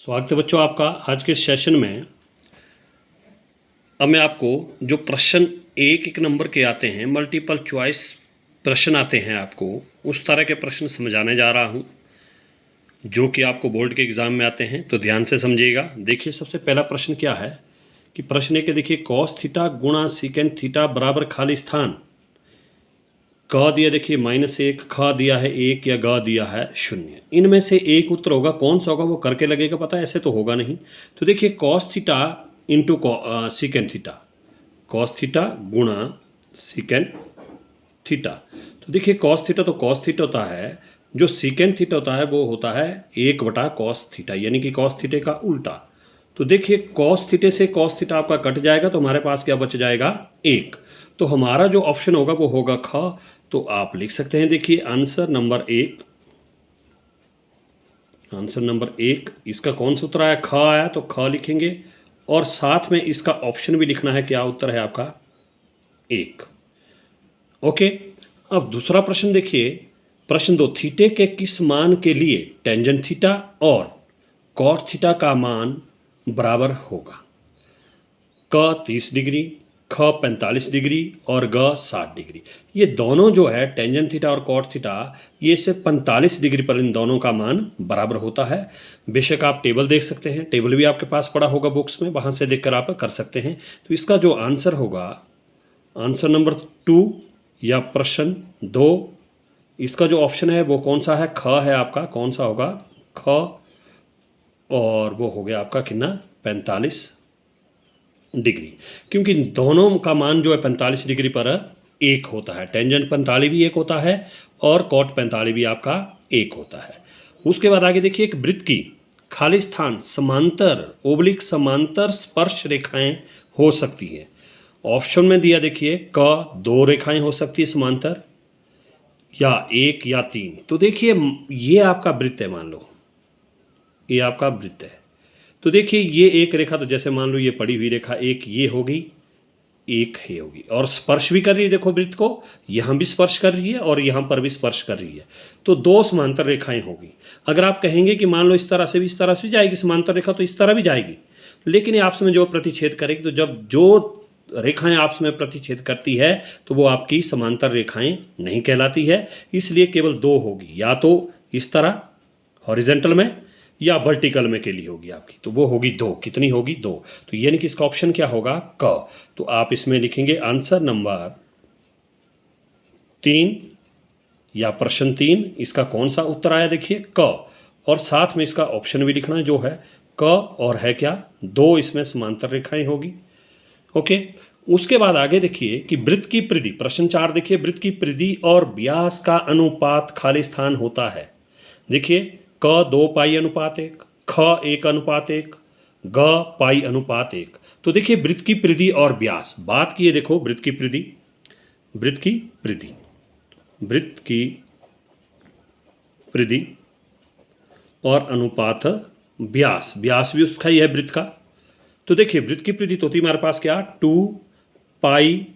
स्वागत है बच्चों आपका आज के सेशन में। अब मैं आपको जो प्रश्न एक एक नंबर के आते हैं, मल्टीपल चॉइस प्रश्न आते हैं, आपको उस तरह के प्रश्न समझाने जा रहा हूँ जो कि आपको बोर्ड के एग्ज़ाम में आते हैं। तो ध्यान से समझिएगा। देखिए सबसे पहला प्रश्न क्या है कि प्रश्न एक देखिए, कॉस थीटा गुणा सीकेंड थीटा बराबर खाली स्थान। क दिया देखिए -1, ख दिया है 1 या ग दिया है 0। इनमें से एक उत्तर होगा, कौन सा होगा वो करके लगेगा पता, ऐसे तो होगा नहीं। तो देखिए cos theta into secant theta, cos theta गुणा सीकेंड थीटा। तो देखिए कॉस थीटा तो कॉस थीटा होता है, जो सीकेंड थीटा होता है वो होता है 1 बटा कॉस थीटा, यानी कि कॉस थीटे का उल्टा। तो देखिए कॉस थीटे से कॉस थीटा आपका कट जाएगा, तो हमारे पास क्या बच जाएगा 1। तो हमारा जो ऑप्शन होगा वो होगा ख। तो आप लिख सकते हैं, देखिए आंसर नंबर 1, आंसर नंबर 1 इसका कौन सा उत्तर आया, ख आया, तो ख लिखेंगे और साथ में इसका ऑप्शन भी लिखना है। क्या उत्तर है आपका 1। ओके। अब दूसरा प्रश्न देखिए, प्रश्न 2, थीटे के किस मान के लिए टेंजेंट थीटा और कॉट थीटा का मान बराबर होगा। क 30 डिग्री, ख 45 डिग्री और ग 60 डिग्री। ये दोनों जो है टेंजेंट थीटा और कॉट थीटा, ये से 45 डिग्री पर इन दोनों का मान बराबर होता है। बेशक आप टेबल देख सकते हैं, टेबल भी आपके पास पड़ा होगा बुक्स में, वहाँ से देखकर आप कर सकते हैं। तो इसका जो आंसर होगा, आंसर नंबर 2 या प्रश्न 2, इसका जो ऑप्शन है वो कौन सा है, ख है आपका। कौन सा होगा, ख, और वो हो गया आपका कितना 45 डिग्री, क्योंकि दोनों का मान जो है 45 डिग्री पर 1 होता है। टेंजेंट 45 भी 1 होता है और कॉट 45 भी आपका 1 होता है। उसके बाद आगे देखिए, एक वृत्त की खाली स्थान समांतर ओब्लिक समांतर स्पर्श रेखाएं हो सकती है। ऑप्शन में दिया देखिए, क 2 रेखाएं हो सकती है समांतर, या 1 या 3। तो देखिए ये आपका वृत्त है, मान लो ये आपका वृत्त है। तो देखिए ये एक रेखा, तो जैसे मान लो ये पड़ी हुई रेखा एक ये होगी, एक ये होगी, और स्पर्श भी कर रही है, देखो वृत्त को यहाँ भी स्पर्श कर रही है और यहाँ पर भी स्पर्श कर रही है। तो 2 समांतर रेखाएं होगी। अगर आप कहेंगे कि मान लो इस तरह से भी, इस तरह से जाएगी समांतर रेखा, तो इस तरह भी जाएगी, लेकिन ये आपस में जो प्रतिच्छेद करेगी, तो जब जो रेखाएं आपस में प्रतिच्छेद करती है तो वो आपकी समांतर रेखाएं नहीं कहलाती है। इसलिए केवल 2 होगी, या तो इस तरह हॉरिजेंटल में या वर्टिकल में के लिए होगी आपकी, तो वो होगी 2। कितनी होगी 2। तो यानी कि इसका ऑप्शन क्या होगा, क। तो आप इसमें लिखेंगे आंसर नंबर 3 या प्रश्न 3, इसका कौन सा उत्तर आया देखिए क, और साथ में इसका ऑप्शन भी लिखना है जो है क, और है क्या 2, इसमें समांतर रेखाएं होगी। ओके। उसके बाद आगे देखिए कि वृत्त की परिधि, प्रश्न 4 देखिए, वृत्त की परिधि और व्यास का अनुपात खाली स्थान होता है। देखिए क 2 पाई अनुपात 1, ख 1 अनुपात 1, ग पाई अनुपात 1। तो देखिए वृत्त की परिधि और व्यास, बात की है, देखो वृत्त की परिधि, वृत्त की परिधि, वृत्त की परिधि और अनुपात व्यास, व्यास भी उसका ही है वृत्त का। तो देखिए वृत्त की परिधि तो होती है हमारे पास क्या 2 पाई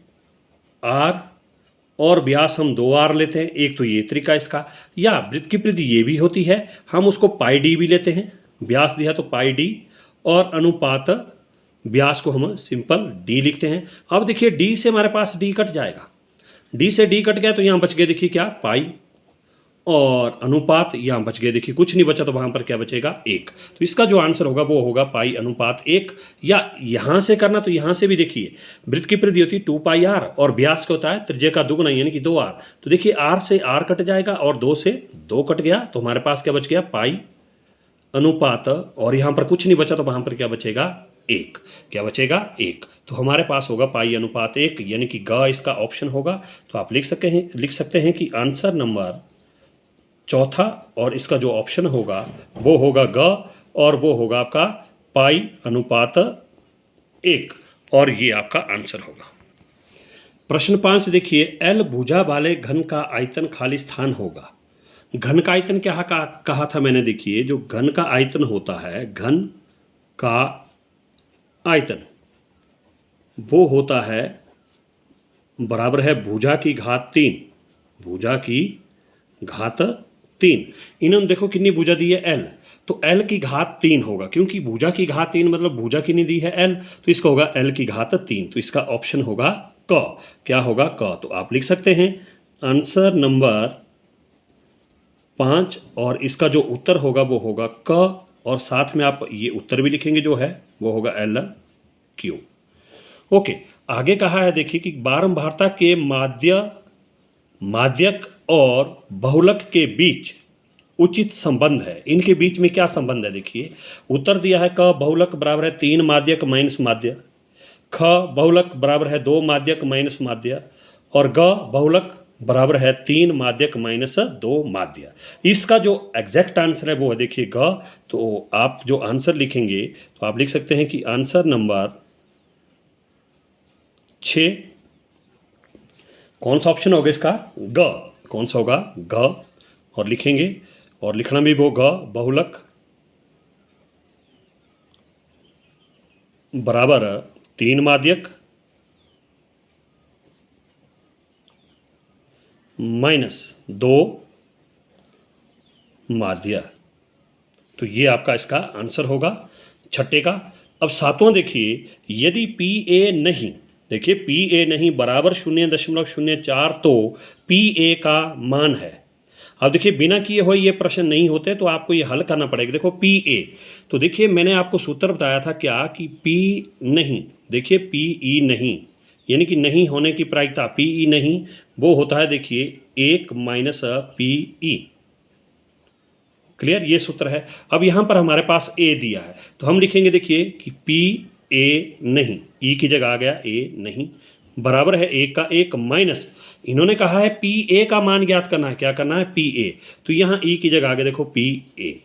r, और व्यास हम 2r लेते हैं। एक तो ये तरीका इसका, या वृत्त की परिधि ये भी होती है, हम उसको पाई d भी लेते हैं। व्यास दिया तो पाई d, और अनुपात व्यास को हम सिंपल d लिखते हैं। अब देखिए d से हमारे पास d कट जाएगा, d से d कट गया तो यहाँ बच गए देखिए क्या पाई, और अनुपात यहाँ बच गए देखिए कुछ नहीं बचा, तो वहाँ पर क्या बचेगा 1। तो इसका जो आंसर होगा वो होगा पाई अनुपात 1। या यहाँ से करना तो यहाँ से भी देखिए, वृत्त की परिधि होती है 2 पाई r, और व्यास का होता है त्रिज्या का दुगुना यानी कि 2r। तो देखिए r से r कट जाएगा और 2 से 2 कट गया, तो हमारे पास क्या बच गया पाई अनुपात, और यहाँ पर कुछ नहीं बचा, तो वहाँ पर क्या बचेगा 1। क्या बचेगा 1। तो हमारे पास होगा पाई अनुपात 1, यानी कि ग इसका ऑप्शन होगा। तो आप लिख सकते हैं कि आंसर नंबर 4, और इसका जो ऑप्शन होगा वो होगा ग, और वो होगा आपका पाई अनुपात 1, और ये आपका आंसर होगा। प्रश्न 5 देखिए, एल भुजा वाले घन का आयतन खाली स्थान होगा। घन का आयतन क्या कहा था मैंने, देखिए जो घन का आयतन होता है, घन का आयतन वो होता है बराबर है भुजा की घात 3, भुजा की घात 3। इन्होंने देखो कितनी भुजा दी है l, तो l की घात 3 होगा, क्योंकि भुजा की घात 3 मतलब भुजा कितनी दी है l, तो इसका होगा l की घात 3। तो इसका ऑप्शन होगा क। क्या होगा? क। तो आप लिख सकते हैं आंसर नंबर 5 और इसका जो उत्तर होगा वो होगा क, और साथ में आप ये उत्तर भी लिखेंगे जो है वो होगा LQ। ओके, आगे कहा है देखिए कि बारंबारता के माध्यक और बहुलक के बीच उचित संबंध है। इनके बीच में क्या संबंध है? देखिए उत्तर दिया है क बहुलक बराबर है 3 माध्यक माइनस माध्य, ख बहुलक बराबर है 2 माध्यक माइनस माध्य, और ग बहुलक बराबर है 3 माध्यक माइनस 2 माध्य। इसका जो एग्जैक्ट आंसर है वो है देखिए ग। तो आप जो आंसर लिखेंगे तो आप लिख सकते हैं कि आंसर नंबर 6 कौन सा ऑप्शन होगा इसका? ग। कौन सा होगा? ग। और लिखेंगे, और लिखना भी वो ग बहुलक बराबर 3 माध्यक माइनस 2 माध्य। तो ये आपका इसका आंसर होगा छठे का। अब सातवां देखिए, यदि पी ए नहीं, देखिए पी ए नहीं बराबर 0.04 तो पी ए का मान है। अब देखिए बिना किए हुए ये प्रश्न नहीं होते तो आपको ये हल करना पड़ेगा। देखो पी ए, तो देखिए मैंने आपको सूत्र बताया था क्या कि पी नहीं, देखिए पी ई नहीं यानी कि नहीं होने की प्रायिकता, पी ई नहीं वो होता है देखिए 1 माइनस पी ई। क्लियर? ये सूत्र है। अब यहाँ पर हमारे पास ए दिया है तो हम लिखेंगे देखिए कि पी ए नहीं, ई की जगह आ गया ए नहीं, बराबर है 1 का 1 माइनस, इन्होंने कहा है पी ए का मान ज्ञात करना है। क्या करना है? P A. तो यहाँ ई की जगह आ गया देखो पी ए।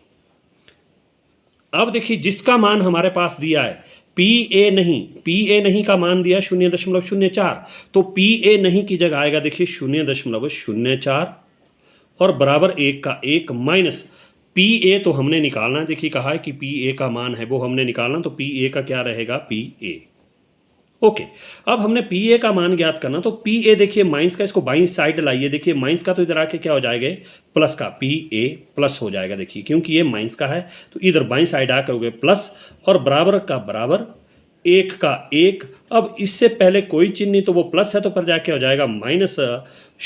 अब देखिए जिसका मान हमारे पास दिया है पी ए नहीं, पी ए नहीं का मान दिया 0.04, तो पी ए नहीं की जगह आएगा देखिए 0.04 और बराबर 1 का 1 माइनस पी ए तो हमने निकालना है। देखिए कहा है कि पी ए का मान है वो हमने निकालना, तो पी ए का क्या रहेगा? P A. ओके, अब हमने पी ए का मान ज्ञात करना, तो पी ए देखिए माइनस का, इसको बाईं साइड लाइए, देखिए माइनस का तो इधर आके क्या हो जाएगा? प्लस का, पी ए प्लस हो जाएगा। देखिए क्योंकि ये माइनस का है तो इधर बाईं साइड आकर हो गए प्लस, और बराबर का बराबर 1 का 1। अब इससे पहले कोई चिन्ह नहीं तो वो प्लस है, तो पर जाके हो जाएगा माइनस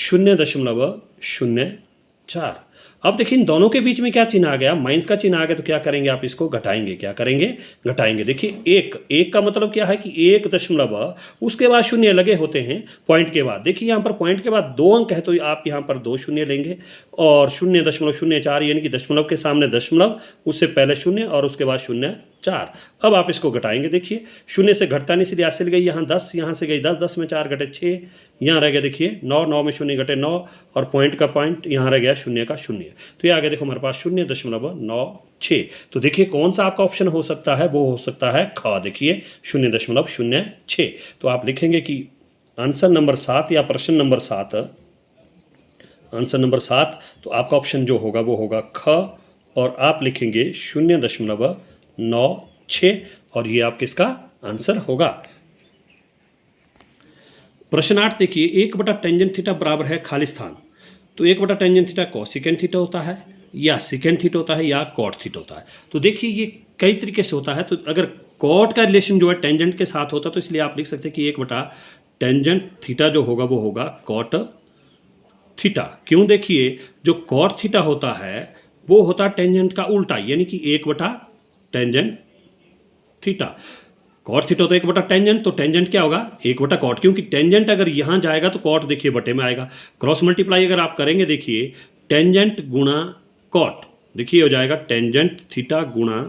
0.04। अब देखिए इन दोनों के बीच में क्या चिन्ह आ गया? माइनस का चिन्ह आ गया, तो क्या करेंगे आप? इसको घटाएंगे। क्या करेंगे? घटाएंगे। देखिए एक का मतलब क्या है कि 1 दशमलव उसके बाद शून्य लगे होते हैं पॉइंट के बाद। देखिए यहाँ पर पॉइंट के बाद 2 अंक है तो आप यहाँ पर 2 शून्य लेंगे, और 0.04 यानी कि दशमलव के सामने दशमलव, उससे पहले शून्य और उसके बाद 0.4। अब आप इसको घटाएंगे। देखिए शून्य से घटता नहीं, इसलिए ऐसे गई यहाँ 10, यहाँ से गई 10, 10 में 4 घटे 6, यहाँ रह गया देखिए 9, 9 में शून्य घटे 9, और पॉइंट का पॉइंट यहाँ रह गया शून्य का शून्य। तो ये आगे देखो हमारे पास 0.96। तो देखिए कौन सा आपका ऑप्शन हो सकता है? वो हो सकता है ख। देखिए 0.06। तो आप लिखेंगे कि आंसर नंबर 7 या प्रश्न नंबर 7, आंसर नंबर 7, तो आपका ऑप्शन जो होगा वो होगा ख, और आप लिखेंगे 0.96 और ये आपका इसका आंसर होगा। प्रश्न 8 देखिए, 1/टेंजेंट थीटा बराबर है खाली स्थान। तो 1/टेंजेंट थीटा कोसेकेंट थीटा होता है, या सेकेंड थीटा होता है, या कॉट थीटा होता है। तो देखिए ये कई तरीके से होता है। तो अगर कॉट का रिलेशन जो है टेंजेंट के साथ होता है तो इसलिए आप लिख सकते हैं कि 1/टेंजेंट थीटा जो होगा वो होगा कॉट थीटा। क्यों? देखिए जो कॉट थीटा होता है वो होता है टेंजेंट का उल्टा, यानी कि 1/टेंजेंट थीटा। कॉट थीटा तो 1/टेंजेंट, तो टेंजेंट क्या होगा? 1/कॉट, क्योंकि टेंजेंट अगर यहाँ जाएगा तो कॉट देखिए बटे में आएगा। क्रॉस मल्टीप्लाई अगर आप करेंगे देखिए टेंजेंट गुणा कॉट, देखिए हो जाएगा टेंजेंट थीटा गुणा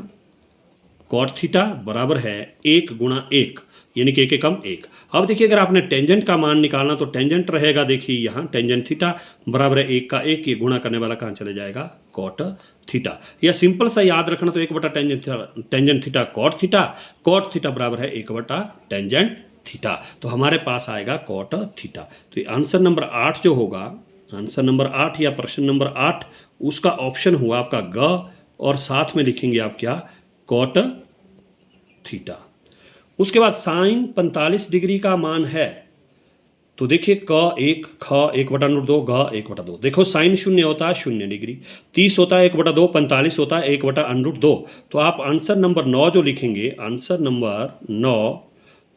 कॉट थीटा बराबर है 1 गुणा 1, यानी कि 1 एकम 1। अब देखिए अगर आपने टेंजेंट का मान निकालना तो टेंजेंट रहेगा देखिए यहाँ टेंजेंट थीटा बराबर है 1 का 1, ये गुणा करने वाला कहाँ चले जाएगा? Cot theta. या सिंपल सा याद रखना, तो 1/टेंजेंट थीटा कॉट थीटा बराबर है 1/टेंजेंट थीटा। तो हमारे पास आएगा कॉट थीटा। तो आंसर नंबर 8 जो होगा, आंसर नंबर 8 या प्रश्न नंबर 8, उसका ऑप्शन हुआ आपका ग, और साथ में लिखेंगे आप क्या? Cot theta. उसके बाद साइन 45 डिग्री का मान है तो देखिए क एक, ख 1/√2, ग 1/2। देखो साइन शून्य होता है 0 डिग्री, 30 होता है 1/2, 45 होता है 1/√2। तो आप आंसर नंबर 9 जो लिखेंगे, आंसर नंबर 9,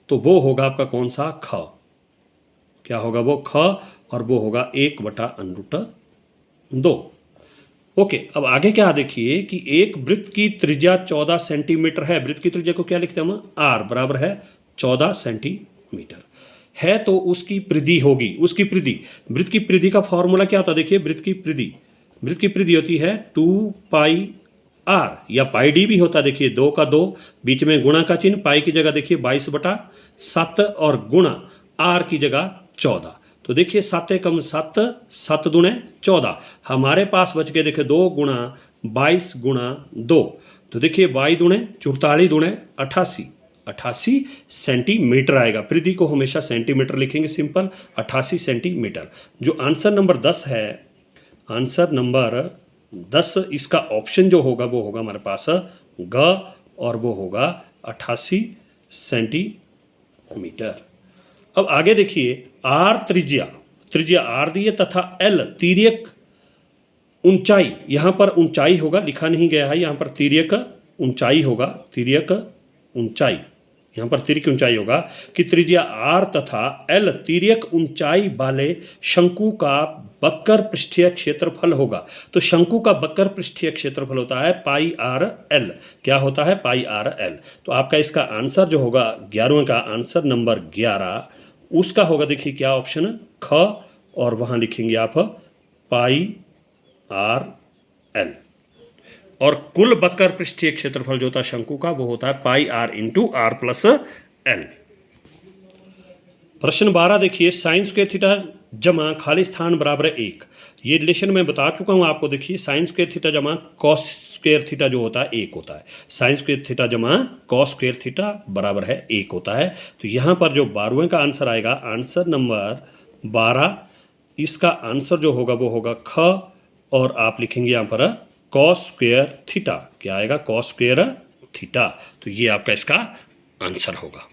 तो वो होगा आपका कौन सा, ख। क्या होगा वो, ख, और वो होगा 1/√2। ओके, अब आगे क्या देखिए कि एक वृत्त की त्रिज्या 14 सेंटीमीटर है। वृत्त की त्रिज्या को क्या लिखते हैं हम, आर बराबर है 14 सेंटीमीटर है। तो उसकी परिधि होगी, उसकी परिधि, वृत्त की परिधि का फॉर्मूला क्या होता है, देखिए वृत्त की परिधि होती है 2 पाई आर, या पाई डी भी होता है। देखिए 2 का 2, बीच में गुणा का चिन्ह, पाई की जगह देखिए 22/7 और गुणा आर की जगह 14। तो देखिए 7 एकम 7, 7 दूणे 14। हमारे पास बच गए देखिए 2 गुणा 22 गुणा 2। तो देखिए 22 दूणे 44 दूणे 88, 88 सेंटीमीटर आएगा। परिधि को हमेशा सेंटीमीटर लिखेंगे, सिंपल 88 सेंटीमीटर। जो आंसर नंबर 10 है, आंसर नंबर 10 इसका ऑप्शन जो होगा वो होगा हमारे पास ग, और वो होगा 88 सेंटीमीटर। अब आगे देखिए आर त्रिज्या आर दी है तथा एल तिर्यक ऊंचाई, यहाँ पर ऊंचाई होगा, लिखा नहीं गया है, यहाँ पर तिर्यक ऊंचाई होगा, तिर्यक ऊंचाई, यहाँ पर तिर्यक ऊंचाई होगा कि त्रिज्या आर तथा एल तिर्यक ऊंचाई वाले शंकु का वक्र पृष्ठीय क्षेत्रफल होगा। तो शंकु का वक्र पृष्ठीय क्षेत्रफल होता है पाई आर एल। क्या होता है, पाई आर एल। तो आपका इसका आंसर जो होगा 11वें का आंसर नंबर 11 उसका होगा, देखिए क्या ऑप्शन, ख, और वहाँ लिखेंगे आप पाई आर एल। और कुल वक्र पृष्ठीय क्षेत्रफल जो होता है शंकु का वो होता है pi R into R plus L. प्रश्न 12 देखिए साइन स्क्वायर थीटा जमा खाली स्थान बराबर है 1। ये रिलेशन मैं बता चुका हूँ आपको। देखिए साइन स्क्वायर थीटा जमा कॉस स्क्वायर थीटा जो होता है 1 होता है। साइन स्क्वायर थीटा जमा कॉस स्क्वायर थीटा बराबर है 1 होता है। तो यहाँ पर जो 12वें का आंसर आएगा, आंसर नंबर 12, इसका आंसर जो होगा वो होगा ख, और आप लिखेंगे यहाँ पर कॉस स्क्वायर थीटा। क्या आएगा, कॉस स्क्वायर थीटा। तो ये आपका इसका आंसर होगा।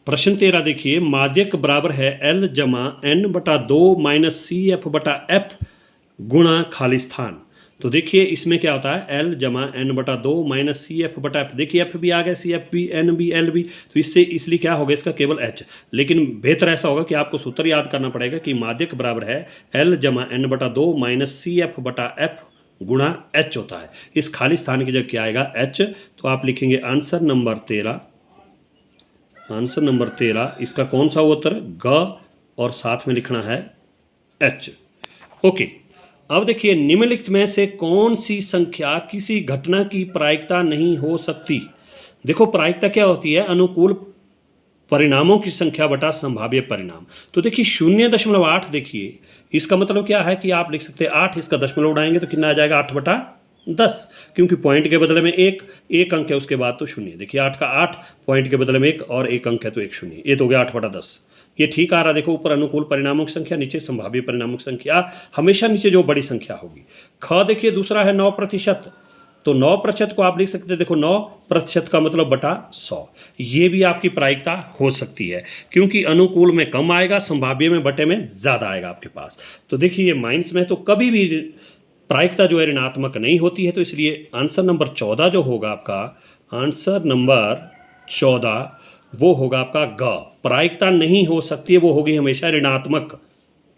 प्रश्न 13 देखिए माध्यक बराबर है एल जमा n/2 माइनस सी एफ बटा एफ गुणा खाली स्थान। तो देखिए इसमें क्या होता है, एल जमा n/2 माइनस सी एफ बटा एफ। देखिए एफ भी आ गया, सी एफ भी, एन भी, एल भी, तो इससे इसलिए क्या होगा इसका केवल एच। लेकिन बेहतर ऐसा होगा कि आपको सूत्र याद करना पड़ेगा कि माध्यक बराबर है एल जमा n/2 माइनस सी एफ बटा एफ गुणा एच होता है। इस खाली स्थान की जगह क्या आएगा, एच। तो आप लिखेंगे आंसर नंबर 13, आंसर नंबर 13 इसका कौन सा उत्तर, ग, और साथ में लिखना है एच। ओके, अब देखिए निम्नलिखित में से कौन सी संख्या किसी घटना की प्रायिकता नहीं हो सकती। देखो प्रायिकता क्या होती है, अनुकूल परिणामों की संख्या बटा संभाव्य परिणाम। तो देखिए 0.8, देखिए इसका मतलब क्या है कि आप लिख सकते हैं 8, इसका दशमलव उड़ाएंगे तो कितना आ जाएगा, 8/10, क्योंकि पॉइंट के बदले में एक अंक है, उसके बाद तो शून्य। देखिए 8 का 8, पॉइंट के बदले में 1 और 1 अंक है तो 1 शून्य, ये तो हो गया 8/10। ये ठीक आ रहा है। देखो ऊपर अनुकूल परिणामों की संख्या, नीचे संभाव्य परिणामों की संख्या, हमेशा नीचे जो बड़ी संख्या होगी। ख देखिए दूसरा है 9%, तो 9% को आप लिख सकते हैं, देखो 9% का मतलब बटा 100। ये भी आपकी प्रायिकता हो सकती है, क्योंकि अनुकूल में कम आएगा, संभाव्य में बटे में ज़्यादा आएगा आपके पास। तो देखिए ये माइंस में तो कभी भी प्रायिकता जो है ऋणात्मक नहीं होती है। तो इसलिए आंसर नंबर 14 जो होगा आपका, आंसर नंबर 14 वो होगा आपका ग। प्रायिकता नहीं हो सकती है, वो होगी हमेशा ऋणात्मक।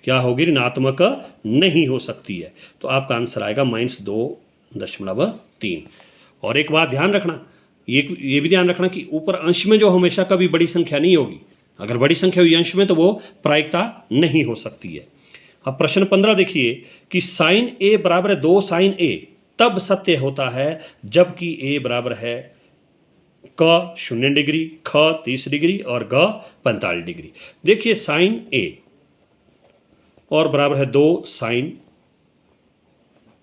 क्या होगी, ऋणात्मक नहीं हो सकती है। तो आपका आंसर आएगा -2.3। और एक बात ध्यान रखना, ये भी ध्यान रखना कि ऊपर अंश में जो हमेशा कभी बड़ी संख्या नहीं होगी। अगर बड़ी संख्या हुई अंश में तो वो प्रायिकता नहीं हो सकती है। अब प्रश्न 15 देखिए कि साइन ए बराबर है 2 साइन ए तब सत्य होता है जबकि ए बराबर है क 0 डिग्री, ख 30 डिग्री और ग 45 डिग्री। देखिए साइन ए और बराबर है 2 साइन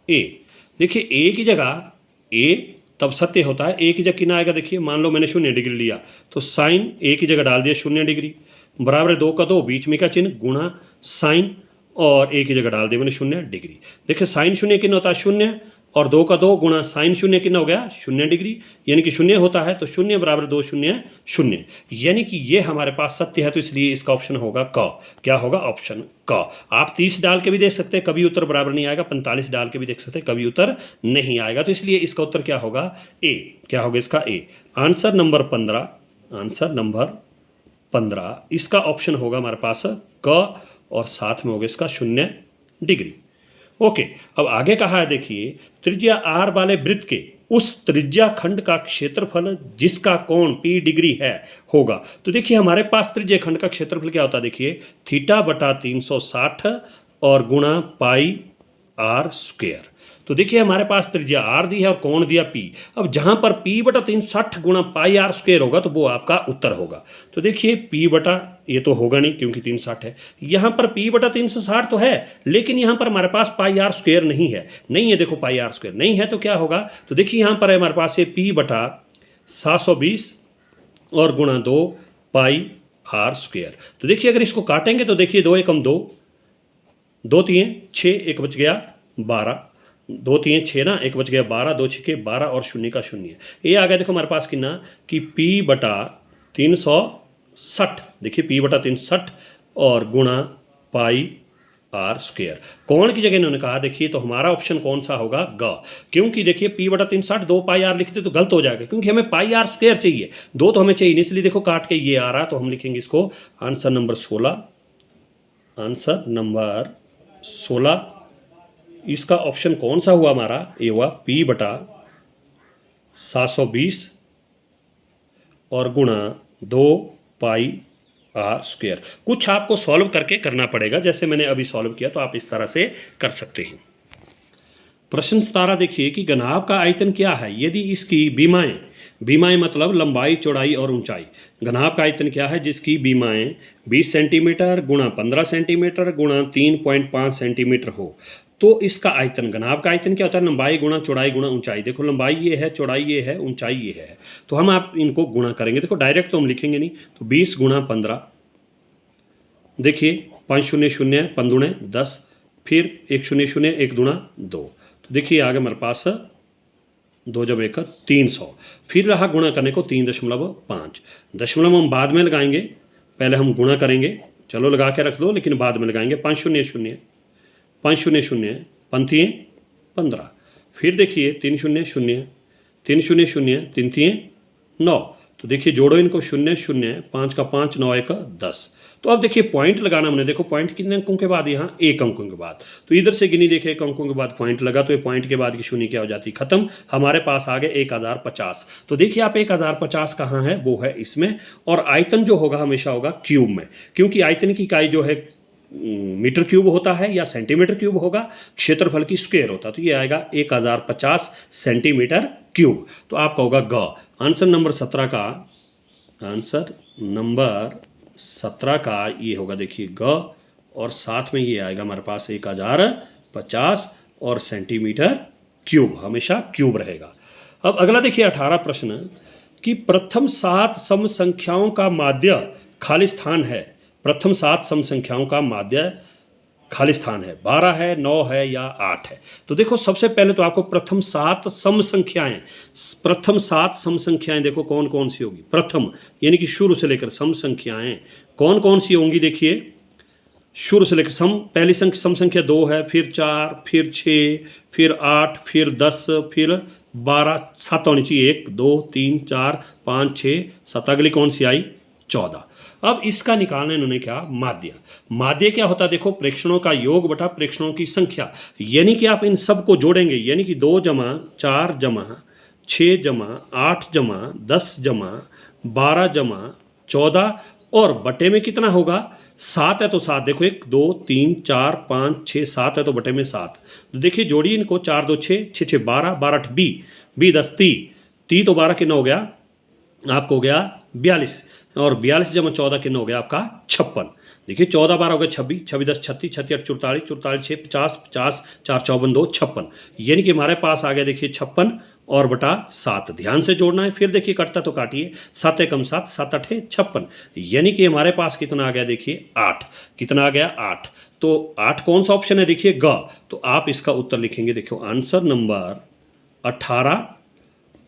ए। देखिए ए की जगह ए तब सत्य होता है, ए की जगह कितना आएगा, देखिए मान लो मैंने 0 डिग्री लिया तो साइन ए की जगह डाल दिया 0 डिग्री, बराबर है 2 का 2, बीच में का चिन्ह गुणा साइन, और ए की जगह डाल दिया मैंने 0 डिग्री। देखिए साइन 0 कितना होता है 0, और 2 का 2 गुणा साइन शून्य कितना हो गया 0 डिग्री, यानी कि 0 होता है तो 0 बराबर 2 शून्य 0, यानी कि ये हमारे पास सत्य है, तो इसलिए इसका ऑप्शन होगा क। क्या होगा ऑप्शन क। आप 30 डाल के भी देख सकते हैं, कभी उत्तर बराबर नहीं आएगा, 45 डाल के भी देख सकते हैं, कभी उत्तर नहीं आएगा, तो इसलिए इसका उत्तर क्या होगा ए। क्या होगा इसका ए। आंसर नंबर 15, आंसर नंबर 15 इसका ऑप्शन होगा हमारे पास क, और साथ में होगा इसका 0 डिग्री। ओके, अब आगे कहा है देखिए, त्रिज्या आर वाले वृत्त के उस त्रिज्या खंड का क्षेत्रफल जिसका कोण P डिग्री है होगा। तो देखिए हमारे पास त्रिज्या खंड का क्षेत्रफल क्या होता है, देखिए थीटा बटा 360 और गुणा पाई आर स्क्वायर। तो देखिए हमारे पास त्रिज्या आर दी है और कोण दिया P। अब जहां पर P बटा 360 गुणा पाई आर स्क्वायर होगा तो वो आपका उत्तर होगा। तो देखिए P बटा, ये तो होगा नहीं क्योंकि 360 है, यहाँ पर P बटा 360 तो है, लेकिन यहाँ पर हमारे पास पाई आर स्क्वायर नहीं है, नहीं है, देखो पाई आर स्क्वायर नहीं है, तो क्या होगा, तो देखिए यहाँ पर है हमारे पास ये P बटा 720 और गुणा 2 पाई आर स्क्वायर। तो देखिए अगर इसको काटेंगे तो देखिए 2 एकम 2, 2 3 6, एक बच गया 12, 2 3 6 ना, एक बच गया 12, 2 6 12 और 0 का 0। ये आ गया देखो हमारे पास कितना कि P बटा 360, देखिए P बटा 360 और गुणा पाई आर स्क्वायर। कोण की जगह इन्होंने कहा, देखिए तो हमारा ऑप्शन कौन सा होगा ग, क्योंकि देखिए P बटा 360 2 पाई आर लिखते तो गलत हो जाएगा, क्योंकि हमें पाई आर स्क्वायर चाहिए, 2 तो हमें चाहिए नहीं, इसलिए देखो काट के ये आ रहा, तो हम लिखेंगे इसको आंसर नंबर 16, आंसर नंबर 16 इसका ऑप्शन कौन सा हुआ हमारा, ये हुआ P बटा 720 और गुणा 2 पाई आर स्क्वायर। कुछ आपको सॉल्व करके करना पड़ेगा, जैसे मैंने अभी सॉल्व किया, तो आप इस तरह से कर सकते हैं। प्रश्न 17 देखिए कि घनाभ का आयतन क्या है यदि इसकी बीमाएं, बीमाएं मतलब लंबाई चौड़ाई और ऊंचाई, घनाभ का आयतन क्या है जिसकी बीमाएं 20 सेंटीमीटर गुणा 15 सेंटीमीटर गुणा 3.5 सेंटीमीटर हो, तो इसका आयतन, घनाभ का आयतन क्या होता है, लंबाई गुणा चौड़ाई गुणा ऊंचाई। देखो लंबाई ये है, चौड़ाई ये है, ऊंचाई ये है, तो हम आप इनको गुणा करेंगे। देखो डायरेक्ट तो हम लिखेंगे नहीं, तो 20 गुणा 15, देखिए 5 0 0 5 दूणे 10, फिर 1 0 0 1 दूणा 2, तो देखिए आगे हमारे पास 2 जब 1 300, फिर रहा गुणा करने को 3.5, दशमलव हम बाद में लगाएंगे, पहले हम गुणा करेंगे, चलो लगा के रख दो लेकिन बाद में लगाएंगे। 5 0 0 5 0 0 पंथिए 15, फिर देखिए 3 0 0 3 0 0 3 3 9, तो देखिए जोड़ो इनको 0 0 5 का 5 9 1 10। तो अब देखिए पॉइंट लगाना हमने, देखो पॉइंट कितने अंकों के बाद, यहाँ 1 अंकों के बाद, तो इधर से गिनी देखे 1 अंकों के बाद पॉइंट लगा, तो ये पॉइंट के बाद की शून्य क्या हो जाती, खत्म। हमारे पास आ गए 1050। तो देखिए आप 1050 कहाँ है, वो है इसमें, और आयतन जो होगा हमेशा होगा क्यूब में, क्योंकि आयतन की इकाई जो है मीटर क्यूब होता है या सेंटीमीटर क्यूब होगा, क्षेत्रफल की स्क्वायर होता है, तो ये आएगा 1050 सेंटीमीटर क्यूब। तो आपका होगा ग। आंसर नंबर 17 का, आंसर नंबर 17 का ये होगा देखिए ग, और साथ में ये आएगा हमारे पास 1050 और सेंटीमीटर क्यूब, हमेशा क्यूब रहेगा। अब अगला देखिए 18 प्रश्न कि प्रथम 7 सम संख्याओं का माध्य खाली स्थान है, प्रथम 7 सम संख्याओं का माध्य खाली स्थान है, 12 है, 9 है या 8 है। तो देखो सबसे पहले तो आपको प्रथम 7 सम संख्याएं, प्रथम 7 सम संख्याएं देखो कौन कौन सी होगी, प्रथम यानी कि शुरू से लेकर सम संख्याएं कौन कौन सी होंगी, देखिए शुरू से लेकर सम, पहली सम संख्या 2 है, फिर 4, फिर 6, फिर 8, फिर 10, फिर 12, 7 होनी चाहिए, 1 2 3 4 5 6 7, अगली कौन सी आई 14। अब इसका निकालना इन्होंने क्या, माध्य। माध्य क्या होता है, देखो प्रेक्षणों का योग बटा प्रेक्षणों की संख्या, यानी कि आप इन सब को जोड़ेंगे, यानी कि 2 जमा 4 जमा 6 जमा 8 जमा 10 जमा 12 जमा 14, और बटे में कितना होगा 7 है, तो 7 देखो 1 2 3 4 5 6 7 है, तो बटे में 7, तो देखिए जोड़िए इनको, 4 2 6 6 6 12 12 8 20 20 10 30 30, तो 12 कितना हो गया आपको, हो गया 42। और 42 जमा 14 कितना हो गया आपका 56। देखिए 14 बार हो गया 26, 26 10 36, 36 8 44, 44 6 50, 50 4 54 2 56, यानी कि हमारे पास आ गया देखिए 56 और बटा 7। ध्यान से जोड़ना है, फिर देखिए कटता तो काटिए, 7 एकम 7, 7 8 56, यानी कि हमारे पास कितना आ गया देखिए 8। कितना आ गया 8। तो 8 कौन सा ऑप्शन है देखिए ग। तो आप इसका उत्तर लिखेंगे, देखो आंसर नंबर 18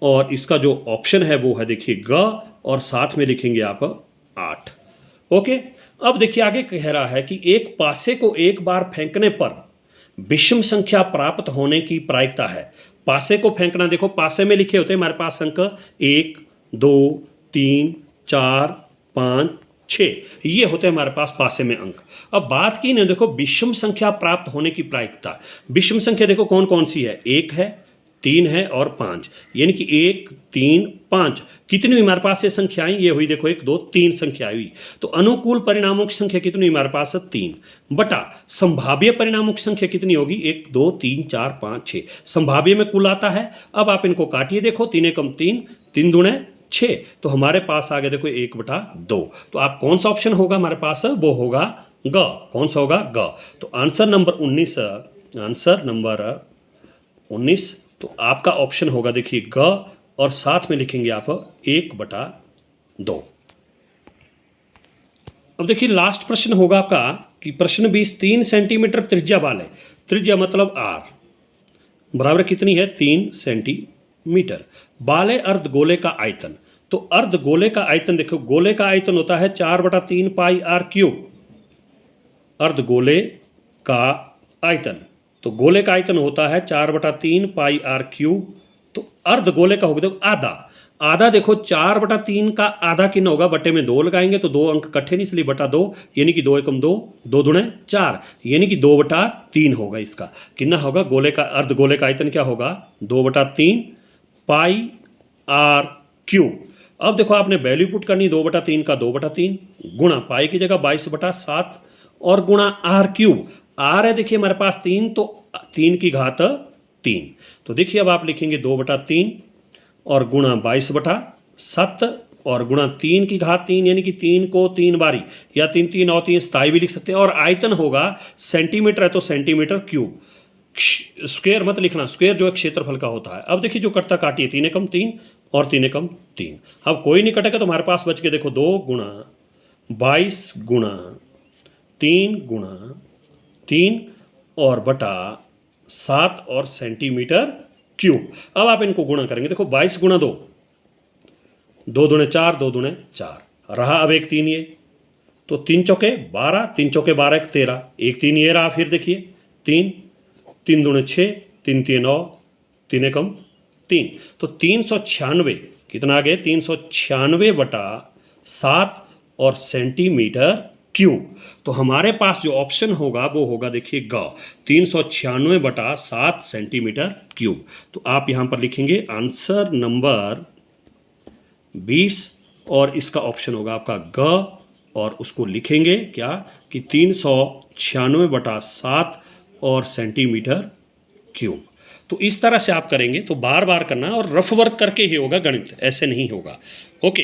और इसका जो ऑप्शन है वो है देखिए ग और साथ में लिखेंगे आप 8। ओके। अब देखिए आगे कह रहा है कि एक पासे को एक बार फेंकने पर विषम संख्या प्राप्त होने की प्रायिकता है। पासे को फेंकना, देखो पासे में लिखे होते हैं हमारे पास अंक 1 2 3 4 5 6, ये होते हैं हमारे पास पासे में अंक। अब बात की ना, देखो विषम संख्या प्राप्त होने की प्रायिकता। विषम संख्या देखो कौन कौन सी है, 1 है 3 है और 5, यानी कि 1 3 5 कितनी हुई हमारे पास ये संख्याएं, ये हुई देखो 1 2 3 संख्याएं हुई। तो अनुकूल परिणामों की संख्या कितनी हुई हमारे पास 3 बटा संभाव्य परिणामों की संख्या कितनी होगी 1 2 3 4 5 6, संभाव्य में कुल आता है। अब आप इनको काटिए, देखो 3 एकम 3, 3 दूने 6, तो हमारे पास आ गया देखो 1 बटा 2। तो आप कौन सा ऑप्शन होगा हमारे पास, वो होगा ग। कौन सा होगा ग। तो आंसर नंबर 19, आंसर नंबर 19, तो आपका ऑप्शन होगा देखिए ग और साथ में लिखेंगे आप 1 बटा 2। अब देखिए लास्ट प्रश्न होगा आपका कि प्रश्न 20, 3 सेंटीमीटर त्रिज्या वाले, त्रिज्या मतलब आर बराबर कितनी है 3 सेंटीमीटर वाले अर्धगोले का आयतन। तो अर्धगोले का आयतन देखो, गोले का आयतन होता है 4/3 पाई आर क्यूब। अर्धगोले का आयतन, तो गोले का आयतन होता है 4/3 पाई आर क्यूब। तो अर्धगोले का होगा देखो आधा, आधा देखो 4/3 का आधा कितना होगा, बटे में 2 लगाएंगे तो 2 अंक इकट्ठे नहीं, इसलिए बटा 2, यानी कि 2 एकम 2, 2 दूने 4, यानी कि 2/3 होगा। इसका कितना होगा, गोले का अर्धगोले का आयतन क्या होगा 2/3 पाई आर क्यूब। अब देखो आपने वैल्यू पुट करनी, 2/3 का 2/3 गुणा पाई की जगह 22/7 और गुणा आर क्यूब। आर है देखिए हमारे पास 3, तो 3 की घात 3, तो देखिए अब आप लिखेंगे 2/3 और गुणा 22/7 और गुणा 3 की घात 3, यानी कि 3 को 3 बारी, या 3 3 और 3 27 भी लिख सकते हैं। और आयतन होगा सेंटीमीटर है तो सेंटीमीटर क्यूब, स्क्वायर मत लिखना, स्क्वायर जो है क्षेत्रफल का होता है। अब देखिए जो कटता काटिए, 3 एकम 3 और 3 एकम 3, अब कोई नहीं कटेगा तो हमारे पास बच के देखो 2 गुणा 22 गुणा 3 गुणा 3 और बटा 7 और सेंटीमीटर क्यूब। अब आप इनको गुणा करेंगे, देखो 22 गुणा 2, 2 दूने 4, 2 दूने 4 रहा, अब एक 3 ये, तो 3 चौके 12, 3 चौके 12 एक 13, एक 3 ये रहा। फिर देखिए 3, 3 दूने 6, 3 3 9, 3 एकम 3, तो 396 कितना आ गया 396/7 और सेंटीमीटर क्यूब। तो हमारे पास जो ऑप्शन होगा वो होगा देखिए ग, 396/7 सेंटीमीटर क्यूब। तो आप यहाँ पर लिखेंगे आंसर नंबर 20 और इसका ऑप्शन होगा आपका ग, और उसको लिखेंगे क्या कि 396/7 और सेंटीमीटर क्यूब। तो इस तरह से आप करेंगे, तो बार बार करना और रफ वर्क करके ही होगा गणित, ऐसे नहीं होगा। ओके।